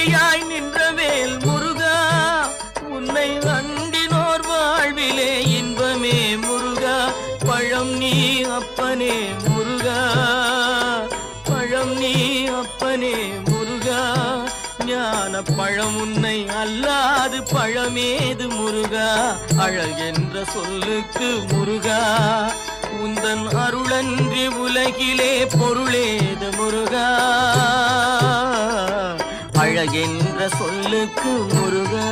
வழியாய் நின்றவேல் முருகா, உன்னை அண்டினோர் வாழ்விலே இன்பமே முருகா. பழம் நீ அப்பனே முருகா, பழம் நீ அப்பனே முருகா. ஞான பழம் உன்னை அல்லாது பழமேது முருகா. அழகென்ற சொல்லுக்கு முருகா, உந்தன் அருளன்றி உலகிலே பொருளேது முருகா. அழகென்ற சொல்லுக்கு முருகா.